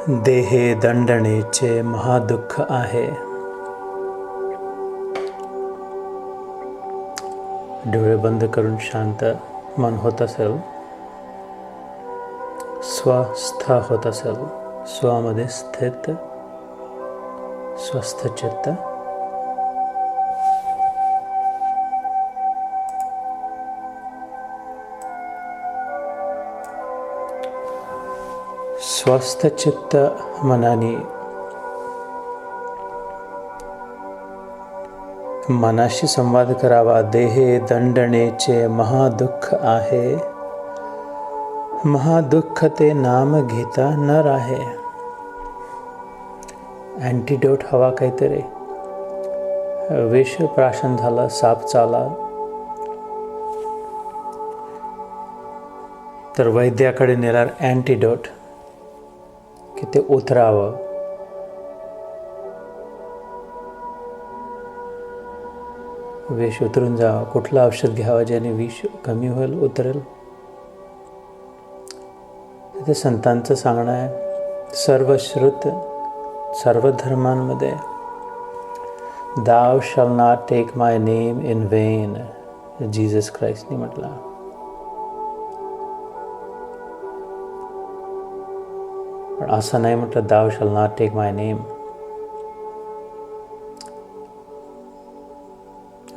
देहे दंडनेचे महादुःख आहे. डोळे बंद करून शांत मन होत असेल, स्वस्थ होत असेल, स्वामध्ये स्थित स्वस्थ चित्त, स्वस्थ चित्त मनाने मनाशी संवाद करावा. देहे दंडनेचे महादुःख आहे, महादुःख ते नाम घेता न राहे. अँटीडोट हवा काहीतरी. विष प्राशन झालं, साप चावला तर वैद्याकडे नेल्यावर अँटीडोट की ते उतरावं. विष उतरून जावं. कुठलं औषध घ्यावं ज्याने विष कमी होईल, उतरेल. ते संतांचं सांगणं आहे. सर्वश्रुत सर्व धर्मांमध्ये Thou shall not take my name in vain, Jesus ख्राइस्टने म्हटलं. पण असं नाही म्हटलं Thou shall not take my name.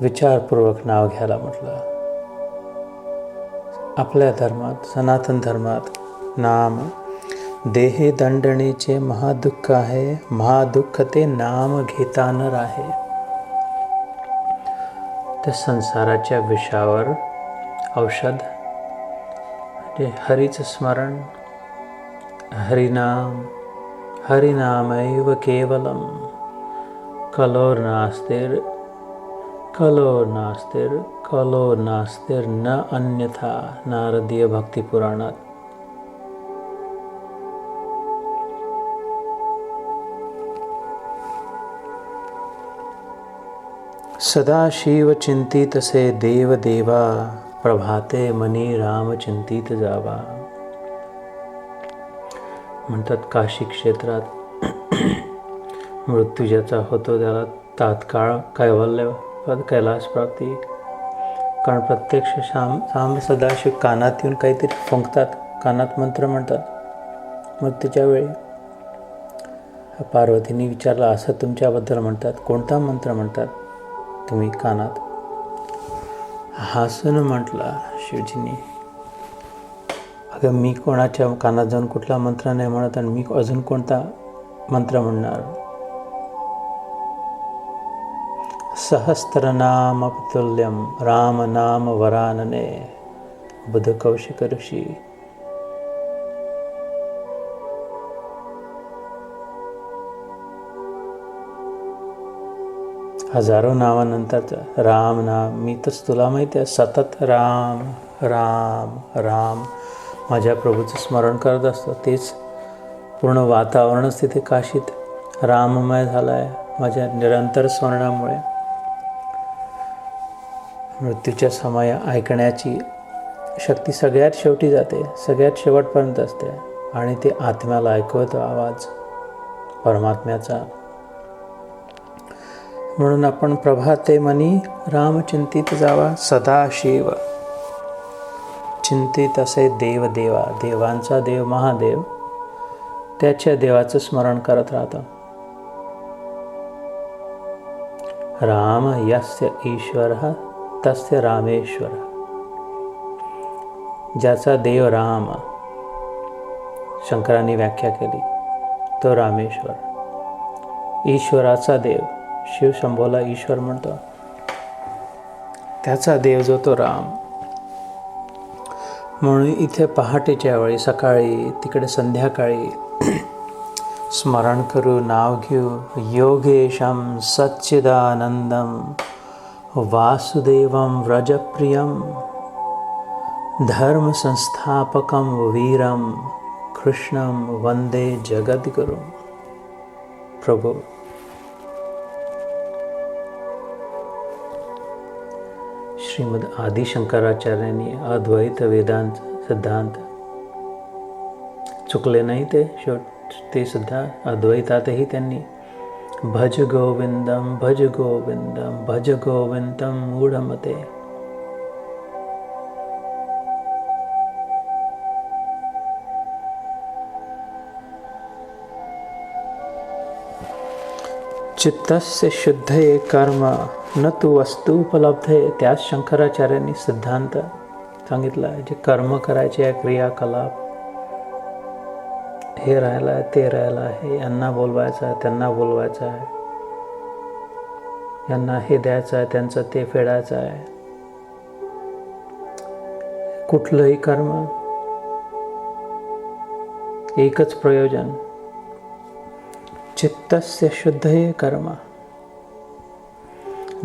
विचारपूर्वक नाव घ्यायला म्हटलं. आपल्या धर्मात, सनातन धर्मात नाम देहे दंडनेचे महादुःख आहे, महादुःख ते नाम घेता न राहे. त्या संसाराच्या विषावर औषध म्हणजे हरीचं स्मरण. हरिनाम हरिनामैव केवलम कलोर्नास्तिर कलोर्नास्तिर कलोर्नास्तिर न अन्यथा. नारदीय भक्ती पुराणात. सदाशिव चिंतितसे देव देवा, प्रभाते मनी राम चिंतित जावा. म्हणतात काशी क्षेत्रात मृत्यू ज्याचा होतो त्याला तात्काळ कैवल्य पद, कैलास प्राप्ती. कारण प्रत्यक्ष सांब सदाशिव कानात येऊन काहीतरी फुंकतात, कानात मंत्र म्हणतात. मृत्यूच्या वेळी पार्वतीने विचारलं, असं तुमच्याबद्दल म्हणतात, कोणता मंत्र म्हणतात तुम्ही कानात? हसून म्हटला शिवजींनी, अगं मी कोणाच्या कानात जाऊन कुठला मंत्र नाही म्हणत आणि मी अजून कोणता मंत्र म्हणणार? सहस्त्रनामतुल्यम राम नाम वरानने, बुध कौशिक ऋषी. हजारो नावानंतरचं राम नाम. मी तर तुला माहिती आहे सतत राम राम राम माझ्या प्रभूचं स्मरण करत असतो. तेच पूर्ण वातावरणच तिथे काशीत राममय झालं आहे माझ्या निरंतर स्मरणामुळे. मृत्यूच्या समय ऐकण्याची शक्ती सगळ्यात शेवटी जाते, सगळ्यात शेवटपर्यंत असते आणि ते आत्म्याला ऐकवतो आवाज परमात्म्याचा. म्हणून आपण प्रभाते मनी राम चिंतित जावा. सदाशिव चिंतित असे देव देवा, देवांचा देव महादेव, त्याच्या देवाचं स्मरण करत राहतं. राम यस्य ईश्वरः तस्य रामेश्वर. ज्याचा देव राम, शंकरांनी व्याख्या केली, तो रामेश्वर. ईश्वराचा देव, शिव शंभोला ईश्वर म्हणतो, त्याचा देव जो तो राम. म्हणून इथे पहाटेच्या वेळी, सकाळी, तिकडे संध्याकाळी स्मरण करू, नाव घेऊ. योगेशम सच्चिदानंदम वासुदेवम व्रजप्रियम धर्म संस्थापकम वीरम कृष्णम वंदे जगद्गुरु. प्रभू श्रीमद आदि शंकराचार्यांनी अद्वैत वेदांत सिद्धांत चुकले नाही ते शेवट ते सुद्धा अद्वैतातही त्यांनी भज गोविंदम भज गोविंदम भज गोविंदम मूढमते. चित्तस्य शुद्धये कर्म न तु वस्तू उपलब्धये. त्याच शंकराचार्यांनी सिद्धांत सांगितला आहे. जे कर्म करायचे आहे, क्रियाकलाप, हे राहिलं आहे, ते राहिलं आहे, यांना बोलवायचं आहे, त्यांना बोलवायचं आहे, यांना हे द्यायचं आहे, त्यांचं ते फेडायचं आहे. कुठलंही कर्म एकच प्रयोजन, चित्तस्य शुद्धये कर्म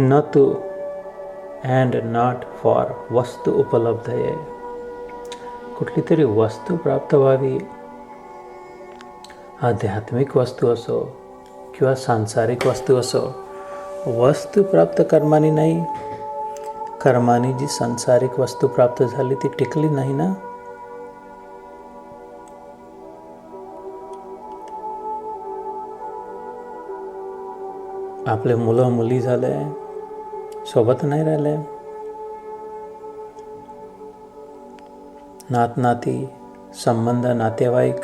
न तु अँड नॉट फॉर वस्तू उपलब्धये. कुठली तरी वस्तू प्राप्त व्हावी, आध्यात्मिक वस्तू असो किंवा सांसारिक वस्तू असो. वस्तू प्राप्त कर्माने नाही. कर्माने जी सांसारिक वस्तू प्राप्त झाली ती टिकली नाही ना. आपले मुलं मुली झाले, सोबत नाही राहिले. नात नाती, संबंध, नातेवाईक,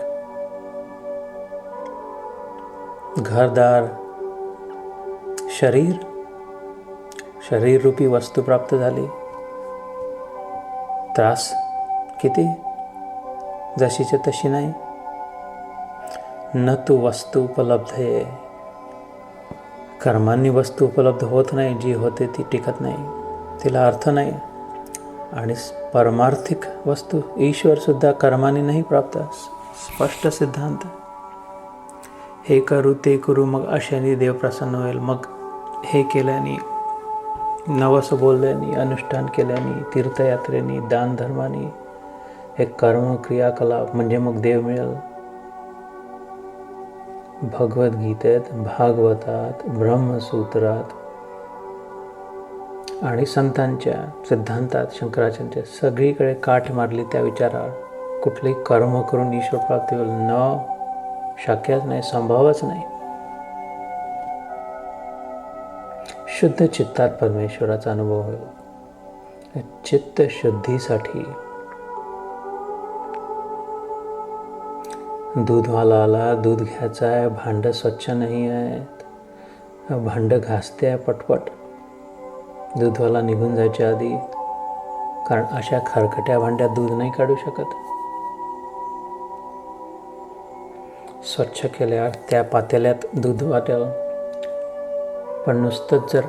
घरदार, शरीर रूपी वस्तू प्राप्त झाली. त्रास किती, जशीच्या तशी नाही. न तू वस्तू उपलब्ध आहे. कर्मांनी वस्तू उपलब्ध होत नाही. जी होते ती टिकत नाही, तिला अर्थ नाही. आणि परमार्थिक वस्तू ईश्वर सुद्धा कर्मांनी नाही प्राप्त. स्पष्ट सिद्धांत. हे करू ते करू, मग अशाने देव प्रसन्न होईल. मग हे केल्याने, नवस बोलल्याने, अनुष्ठान केल्याने, तीर्थयात्रेने, दानधर्माने, हे कर्म क्रियाकलाप म्हणजे मग देव मिळेल. भगवद्गीतेत, भागवतात, ब्रह्मसूत्रात आणि संतांच्या सिद्धांतात, शंकराचार्यांच्या सगळीकडे काठ मारली त्या विचारावर. कुठलेही कर्म करून ईश्वर प्राप्ती होईल न, शक्यच नाही, संभवच नाही. शुद्ध चित्तात परमेश्वराचा अनुभव होईल. चित्त शुद्धीसाठी दूधवाला आला, दूध घ्यायचं आहे, भांडं स्वच्छ नाही आहेत, भांडं घासते आहे पटपट दूधवाला निघून जायच्या आधी, कारण अशा खरकट्या भांड्यात दूध नाही काढू शकत. स्वच्छ केल्यावर त्या पातेल्यात दूध वाटेल. पण नुसतंच जर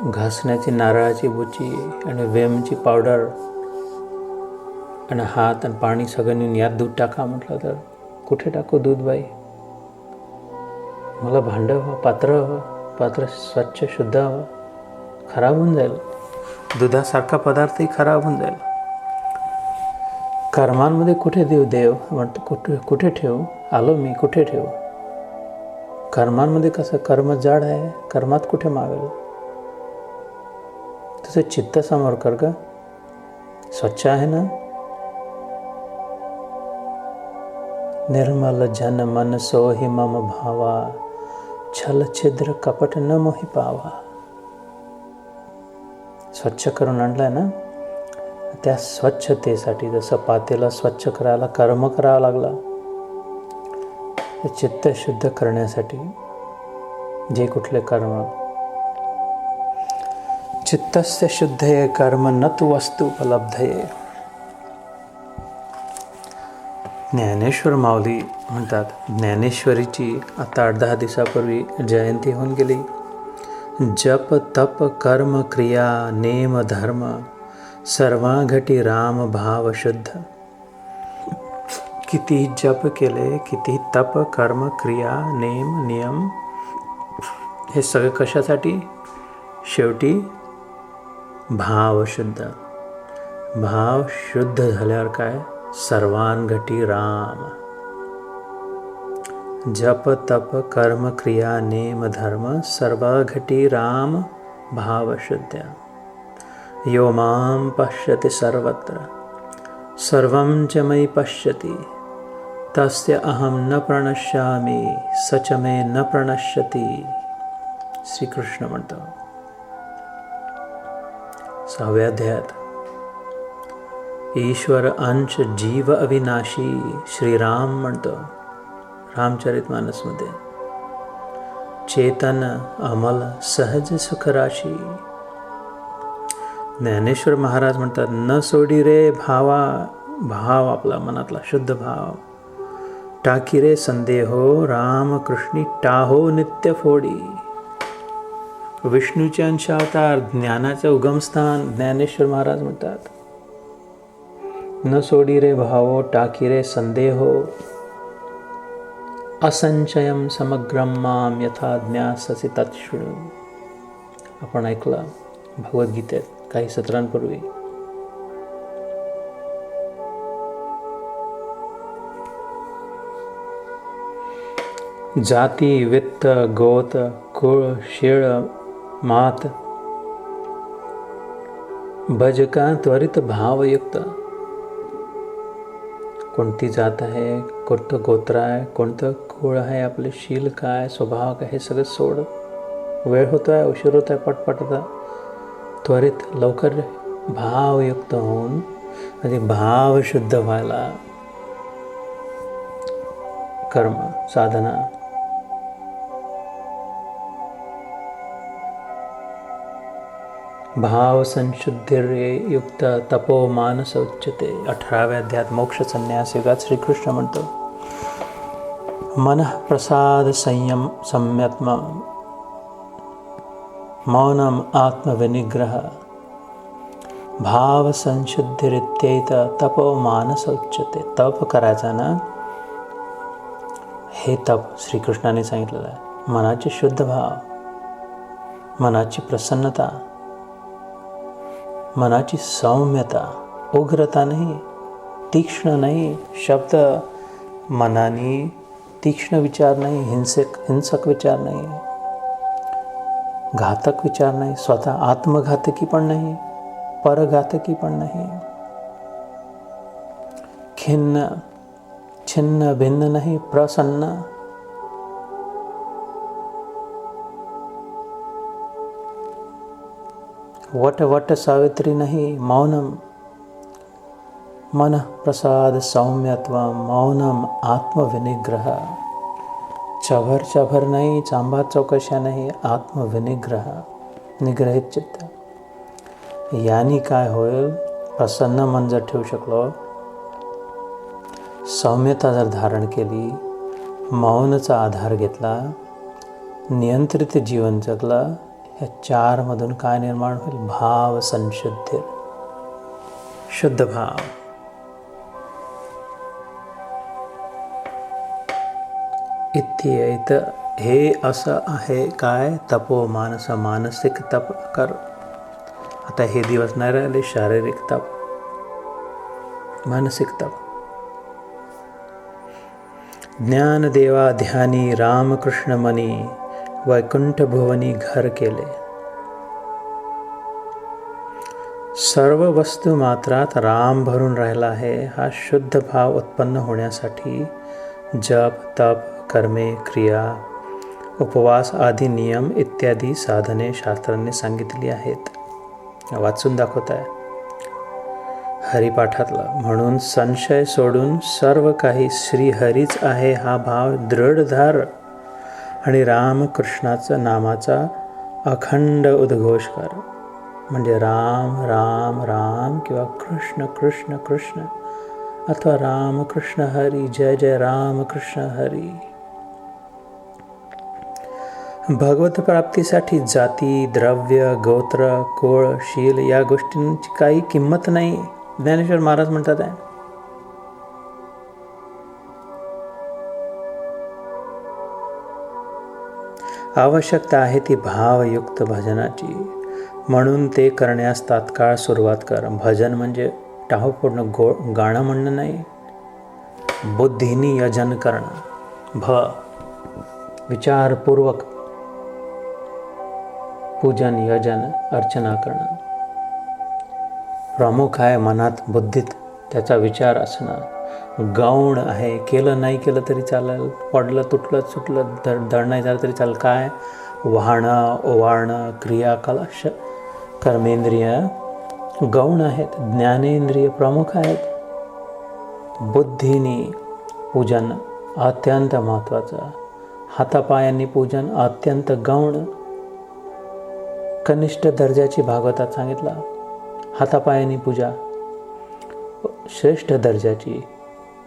घासण्याची नारळाची बुची आणि वेमची पावडर आणि हात आणि पाणी सगळं नेऊन यात दूध टाका म्हटलं तर कुठे टाकू दूध बाई? मला भांडं हवं, पात्र हवं, पात्र स्वच्छ शुद्ध हवं. खराब होऊन जाईल. दुधासारखा पदार्थही खराब होऊन जाईल. कर्मांमध्ये कुठे देऊ? देव म्हणतो कुठे ठेवू? आलो मी, कुठे ठेवू? कर्मांमध्ये कसं, कर्म जाड आहे, कर्मात कुठे मावेल? तुझं चित्त समोर कर ग, स्वच्छ आहे ना. निर्मल जन मन सोहि मम भावा, छल छिद्र कपट न मोहि पावा. स्वच्छ करून आणलाय ना, त्या स्वच्छतेसाठी जसं पातेला स्वच्छ करायला कर्म करावा लागला, चित्त शुद्ध करण्यासाठी जे कुठले कर्म. चित्तस्य शुद्धये कर्म न तु वस्तू उपलब्धये. ज्ञानेश्वर माऊली म्हणतात, ज्ञानेश्वरीची आता 8-10 दिवसापूर्वी जयंती होऊन गेली. जप तप कर्म क्रिया नेम धर्म सर्वाघटी राम भाव शुद्ध. किती जप केले, किती तप कर्म क्रिया नेम नियम, हे सगळे कशासाठी? शेवटी भाव शुद्ध. भाव शुद्ध झाल्यावर काय? सर्वांघटी राम. जप तप कर्म क्रिया नेम धर्म सर्वघटी राम भाव शुद्ध. यो मां पश्यति सर्वत्र सर्वं च मयि पश्यति तस्य अहम न प्रणश्यामी सच मे न प्रणश्यती. श्रीकृष्ण म्हणतात 6व्या अध्यायात. ईश्वर अंश जीव अविनाशी. श्रीराम म्हणतो रामचरितमानसमध्ये. चेतन अमल सहज सुखराशी. ज्ञानेश्वर महाराज म्हणतात न सोडी रे भावा. भाव आपला मनातला शुद्ध भाव. टाकी रे संदेहो राम कृष्णी टाहो नित्य फोडी. विष्णूचे अंशावतार, ज्ञानाचे उगमस्थान ज्ञानेश्वर महाराज म्हणतात. न सोडी रे भावो टाकी रे संदेहो असंशयम समग्रम माम यथा ज्ञाससी तत्शृणु. आपण ऐकलं भगवद्गीतेत काही सत्रांपूर्वी. जाती वित्त गोत कुळ शीळ मात भजका त्वरित भावयुक्त. कोणती जात आहे, कोणतं गोत्र आहे, कोणतं कुळ आहे, आपले शील काय, स्वभाव काय, हे सगळं सोड. वेळ होतो आहे, उशीर होत आहे, पटपट आता त्वरित लवकर भावयुक्त होऊन, म्हणजे भाव शुद्ध व्हायला कर्म साधना. भाव संशुद्धिर्युक्त तपो मानस उच्यते. 18व्या अध्यायात मोक्ष संन्यास युगात श्रीकृष्ण म्हणतो मन प्रसाद संयम सम्यत्म मौनम आत्मविनिग्रह भाव संशुद्धिरित्येत तपो मानस उच्यते. तप करायचा ना, हे तप श्रीकृष्णाने सांगितलेलं आहे. मनाची शुद्ध भाव, मनाची प्रसन्नता, मनाची सौम्यता, उग्रता नाही, तीक्ष्ण नाही, शब्द मनाने तीक्ष्ण विचार नाही, हिंसक विचार नाही, घातक विचार नाही, स्वतः आत्मघातकी पण नाही, परघातकी पण नाही, खिन्न छिन्न भिन्न नाही, प्रसन्न. वट वट सावित्री नाही, मौनम. मन प्रसाद सौम्यत्व मौनम आत्मविनिग्रह. चभर चभर नाही, चांबा चौकशा नाही, आत्मविनिग्रह, निग्रहित चित्त. यानी काय होईल, प्रसन्न मन जर ठेवू शकलो, सौम्यता जर धारण केली, मौनचा आधार घेतला, नियंत्रित जीवन जगलं, या 4 मधून काय निर्माण होईल, भाव संशुद्धी, शुद्ध भाव. इत्येत हे असं आहे काय, तपो मानस, मानसिक तप कर. आता हे दिवस नाही राहिले, शारीरिक तप, मानसिक तप. ज्ञान देवा ध्यानी रामकृष्ण मनी वैकुंठ भुवनी घर केले. सर्व वस्तू मात्रात राम भरून राहिला आहे. हा शुद्ध भाव उत्पन्न होण्यासाठी जप, तप, कर्मे, क्रिया, उपवास आदी नियम इत्यादी साधने शास्त्रांनी सांगितली आहेत. वाचून दाखवत आहे हरिपाठातलं. म्हणून संशय सोडून सर्व काही श्रीहरीच आहे हा भाव दृढ धार आणि रामकृष्णाचं नामाचा अखंड उद्घोष कर. म्हणजे राम राम राम किंवा कृष्ण कृष्ण कृष्ण अथवा रामकृष्ण हरी, जय जय रामकृष्ण हरी. भगवत प्राप्तीसाठी जाती, द्रव्य, गोत्र, कुळ, शील या गोष्टींची काही किंमत नाही. ज्ञानेश्वर महाराज म्हणतात आहे, आवश्यकता आहे ती भावयुक्त भजनाची. म्हणून ते करण्यास तात्काळ सुरुवात कर. भजन म्हणजे टाहूपूर्ण गाणं म्हणणं नाही, बुद्धीनी यजन करणं. विचारपूर्वक पूजन, यजन, अर्चना करणं. प्रमुख आहे मनात, बुद्धीत त्याचा विचार असणं. गौण आहे. केलं नाही केलं तरी चालेल, पडलं तुटलं सुटलं धड नाही झालं तरी चालेल. काय? वाहणं, ओवाळणं, क्रियाकला कर्मेंद्रिय गौण आहेत. ज्ञानेंद्रिय प्रमुख आहेत. बुद्धीने पूजन अत्यंत महत्त्वाचं. हातापायांनी पूजन अत्यंत गौण, कनिष्ठ दर्जाची भागवतात सांगितलं. हातापायांनी पूजा श्रेष्ठ दर्जाची,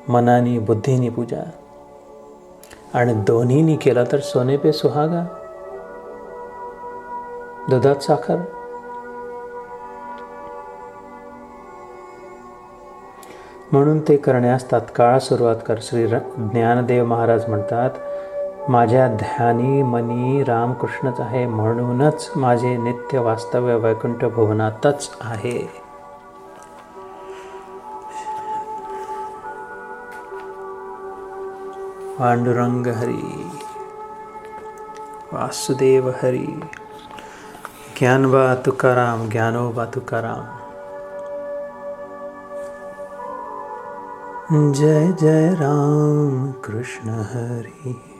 मनानी बुद्धीनी पूजा. आणि दोन्हीनी केला तर सोने पे सुहागा, दुधात साखर. म्हणून ते करण्यास तात्काळ सुरुवात कर. श्री ज्ञानदेव महाराज म्हणतात, माझ्या ध्यानी मनी रामकृष्णच आहे, म्हणूनच माझे नित्य वास्तव्य वैकुंठ भुवनातच आहे. पांडुरंग हरी, वासुदेव हरी. ज्ञानोबा तुकाराम, ज्ञानोबा तुकाराम. जय जय राम कृष्ण हरी.